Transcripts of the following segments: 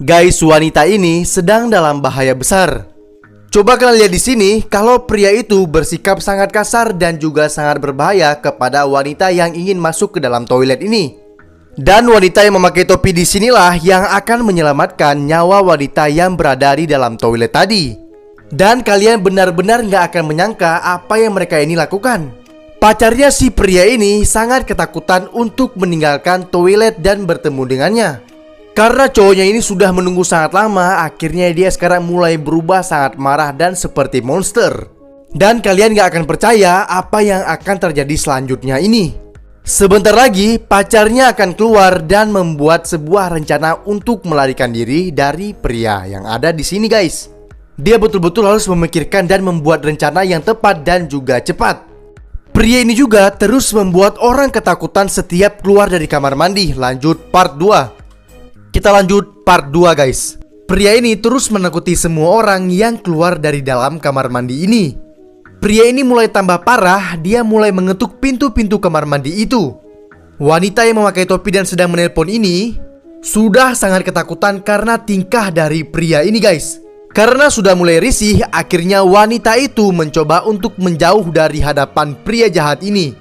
Guys, wanita ini sedang dalam bahaya besar. Coba kalian lihat di sini, kalau pria itu bersikap sangat kasar dan juga sangat berbahaya kepada wanita yang ingin masuk ke dalam toilet ini. Dan wanita yang memakai topi di sinilah yang akan menyelamatkan nyawa wanita yang berada di dalam toilet tadi. Dan kalian benar-benar nggak akan menyangka apa yang mereka ini lakukan. Pacarnya si pria ini sangat ketakutan untuk meninggalkan toilet dan bertemu dengannya. Karena cowoknya ini sudah menunggu sangat lama, akhirnya dia sekarang mulai berubah sangat marah dan seperti monster. Dan kalian gak akan percaya apa yang akan terjadi selanjutnya ini. Sebentar lagi pacarnya akan keluar dan membuat sebuah rencana untuk melarikan diri dari pria yang ada di sini guys. Dia betul-betul harus memikirkan dan membuat rencana yang tepat dan juga cepat. Pria ini juga terus membuat orang ketakutan setiap keluar dari kamar mandi. Lanjut part 2. Kita lanjut part 2 guys. Pria ini terus menakuti semua orang yang keluar dari dalam kamar mandi ini. Pria ini mulai tambah parah, dia mulai mengetuk pintu-pintu kamar mandi itu. Wanita yang memakai topi dan sedang menelpon ini sudah sangat ketakutan karena tingkah dari pria ini guys. Karena sudah mulai risih, akhirnya wanita itu mencoba untuk menjauh dari hadapan pria jahat ini.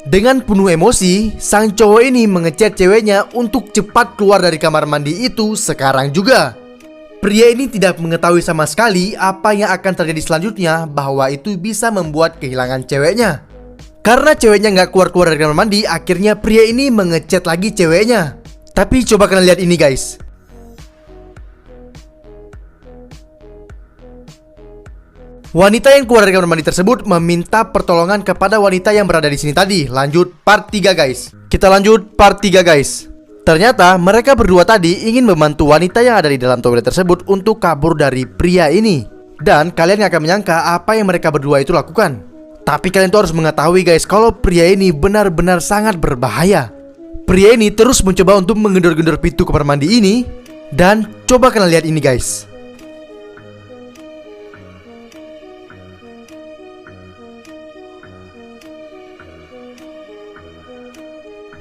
Dengan penuh emosi, sang cowok ini mengechat ceweknya untuk cepat keluar dari kamar mandi itu sekarang juga. Pria ini tidak mengetahui sama sekali apa yang akan terjadi selanjutnya, bahwa itu bisa membuat kehilangan ceweknya. Karena ceweknya nggak keluar-keluar dari kamar mandi, akhirnya pria ini mengechat lagi ceweknya. Tapi coba kalian lihat ini guys. Wanita yang keluar dari kamar mandi tersebut meminta pertolongan kepada wanita yang berada di sini tadi. Lanjut part 3 guys. Kita lanjut part 3 guys. Ternyata mereka berdua tadi ingin membantu wanita yang ada di dalam toilet tersebut untuk kabur dari pria ini. Dan kalian gak akan menyangka apa yang mereka berdua itu lakukan. Tapi kalian tuh harus mengetahui guys, kalau pria ini benar-benar sangat berbahaya. Pria ini terus mencoba untuk menggedor-gedor pintu kamar mandi ini. Dan coba kalian lihat ini guys.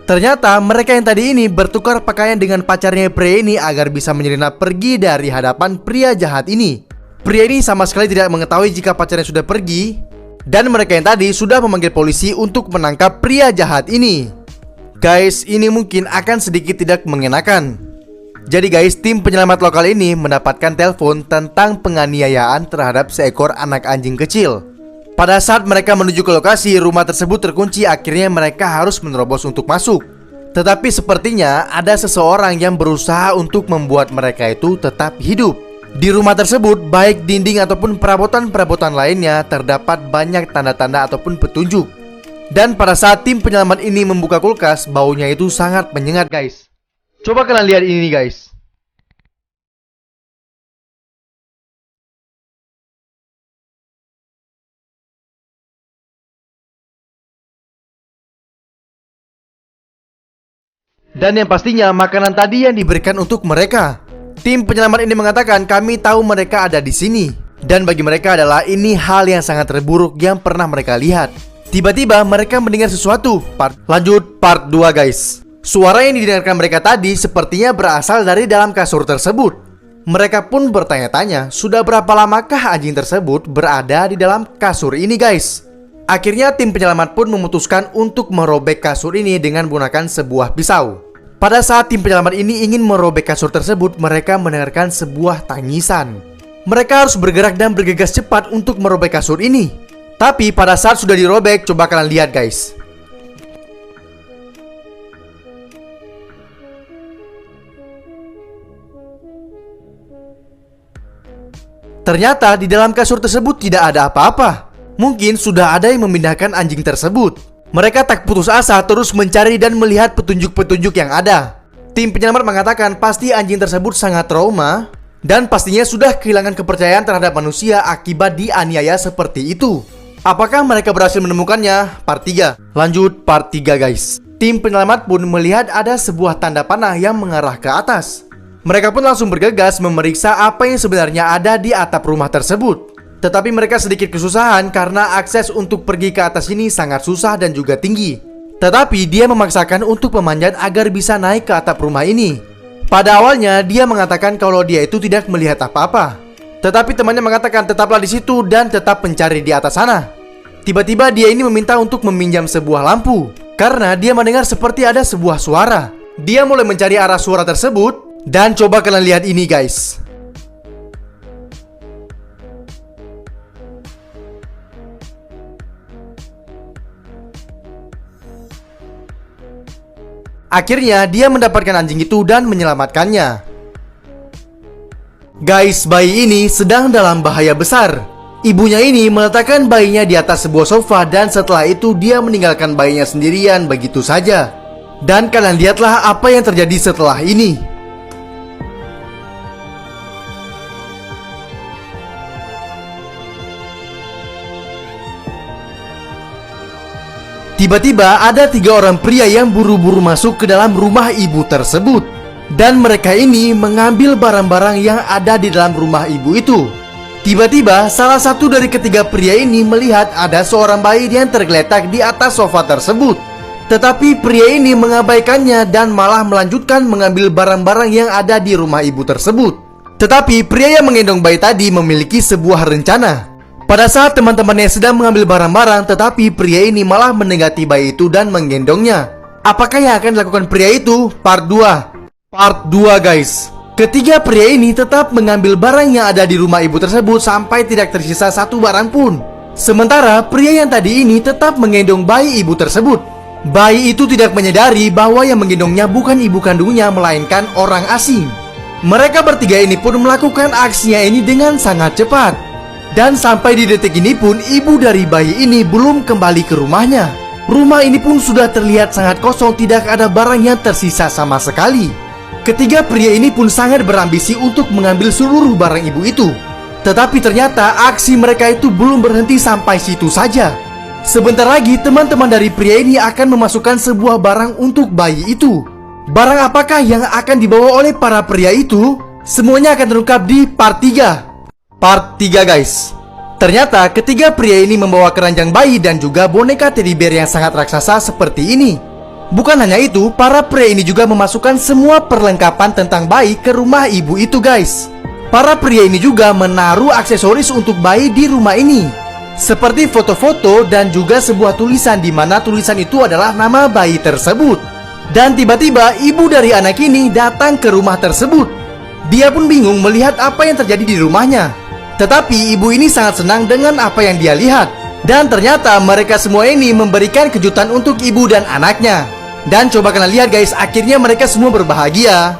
Ternyata mereka yang tadi ini bertukar pakaian dengan pacarnya pria ini agar bisa menyelinap pergi dari hadapan pria jahat ini. Pria ini sama sekali tidak mengetahui jika pacarnya sudah pergi. Dan mereka yang tadi sudah memanggil polisi untuk menangkap pria jahat ini. Guys, ini mungkin akan sedikit tidak mengenakan. Jadi guys, tim penyelamat lokal ini mendapatkan telepon tentang penganiayaan terhadap seekor anak anjing kecil. Pada saat mereka menuju ke lokasi, rumah tersebut terkunci. Akhirnya mereka harus menerobos untuk masuk. Tetapi sepertinya ada seseorang yang berusaha untuk membuat mereka itu tetap hidup. Di rumah tersebut, baik dinding ataupun perabotan-perabotan lainnya, terdapat banyak tanda-tanda ataupun petunjuk. Dan pada saat tim penyelamat ini membuka kulkas, baunya itu sangat menyengat guys. Coba kalian lihat ini guys. Dan yang pastinya makanan tadi yang diberikan untuk mereka. Tim penyelamat ini mengatakan kami tahu mereka ada di sini. Dan bagi mereka adalah ini hal yang sangat terburuk yang pernah mereka lihat. Tiba-tiba mereka mendengar sesuatu. Lanjut part 2 guys. Suara yang didengarkan mereka tadi sepertinya berasal dari dalam kasur tersebut. Mereka pun bertanya-tanya, sudah berapa lamakah anjing tersebut berada di dalam kasur ini guys. Akhirnya tim penyelamat pun memutuskan untuk merobek kasur ini dengan menggunakan sebuah pisau. Pada saat tim penyelamat ini ingin merobek kasur tersebut, mereka mendengarkan sebuah tangisan. Mereka harus bergerak dan bergegas cepat untuk merobek kasur ini. Tapi pada saat sudah dirobek, coba kalian lihat guys. Ternyata di dalam kasur tersebut tidak ada apa-apa. Mungkin sudah ada yang memindahkan anjing tersebut. Mereka tak putus asa terus mencari dan melihat petunjuk-petunjuk yang ada. Tim penyelamat mengatakan pasti anjing tersebut sangat trauma dan pastinya sudah kehilangan kepercayaan terhadap manusia akibat dianiaya seperti itu. Apakah mereka berhasil menemukannya? Part 3. Lanjut part 3 guys. Tim penyelamat pun melihat ada sebuah tanda panah yang mengarah ke atas. Mereka pun langsung bergegas memeriksa apa yang sebenarnya ada di atap rumah tersebut. Tetapi mereka sedikit kesusahan karena akses untuk pergi ke atas ini sangat susah dan juga tinggi. Tetapi dia memaksakan untuk pemanjat agar bisa naik ke atap rumah ini. Pada awalnya dia mengatakan kalau dia itu tidak melihat apa-apa, tetapi temannya mengatakan tetaplah di situ dan tetap mencari di atas sana. Tiba-tiba dia ini meminta untuk meminjam sebuah lampu karena dia mendengar seperti ada sebuah suara. Dia mulai mencari arah suara tersebut dan coba kalian lihat ini guys. Akhirnya dia mendapatkan anjing itu dan menyelamatkannya. Guys, bayi ini sedang dalam bahaya besar. Ibunya ini meletakkan bayinya di atas sebuah sofa dan setelah itu dia meninggalkan bayinya sendirian begitu saja. Dan kalian lihatlah apa yang terjadi setelah ini. Tiba-tiba ada 3 orang pria yang buru-buru masuk ke dalam rumah ibu tersebut. Dan mereka ini mengambil barang-barang yang ada di dalam rumah ibu itu. Tiba-tiba salah satu dari ketiga pria ini melihat ada seorang bayi yang tergeletak di atas sofa tersebut. Tetapi pria ini mengabaikannya dan malah melanjutkan mengambil barang-barang yang ada di rumah ibu tersebut. Tetapi pria yang menggendong bayi tadi memiliki sebuah rencana. Pada saat teman-temannya sedang mengambil barang-barang, tetapi pria ini malah mendekati bayi itu dan menggendongnya. Apakah yang akan dilakukan pria itu? Part 2 guys. Ketiga pria ini tetap mengambil barang yang ada di rumah ibu tersebut sampai tidak tersisa satu barang pun. Sementara pria yang tadi ini tetap menggendong bayi ibu tersebut. Bayi itu tidak menyadari bahwa yang menggendongnya bukan ibu kandungnya melainkan orang asing. Mereka bertiga ini pun melakukan aksinya ini dengan sangat cepat. Dan sampai di detik ini pun ibu dari bayi ini belum kembali ke rumahnya. Rumah ini pun sudah terlihat sangat kosong, tidak ada barang yang tersisa sama sekali. Ketiga pria ini pun sangat berambisi untuk mengambil seluruh barang ibu itu. Tetapi ternyata aksi mereka itu belum berhenti sampai situ saja. Sebentar lagi teman-teman dari pria ini akan memasukkan sebuah barang untuk bayi itu. Barang apakah yang akan dibawa oleh para pria itu? Semuanya akan terungkap di part 3. Part 3 guys. Ternyata ketiga pria ini membawa keranjang bayi dan juga boneka teddy bear yang sangat raksasa seperti ini. Bukan hanya itu, para pria ini juga memasukkan semua perlengkapan tentang bayi ke rumah ibu itu guys. Para pria ini juga menaruh aksesoris untuk bayi di rumah ini, seperti foto-foto dan juga sebuah tulisan di mana tulisan itu adalah nama bayi tersebut. Dan tiba-tiba ibu dari anak ini datang ke rumah tersebut. Dia pun bingung melihat apa yang terjadi di rumahnya. Tetapi ibu ini sangat senang dengan apa yang dia lihat. Dan ternyata mereka semua ini memberikan kejutan untuk ibu dan anaknya. Dan coba kalian lihat guys, akhirnya mereka semua berbahagia.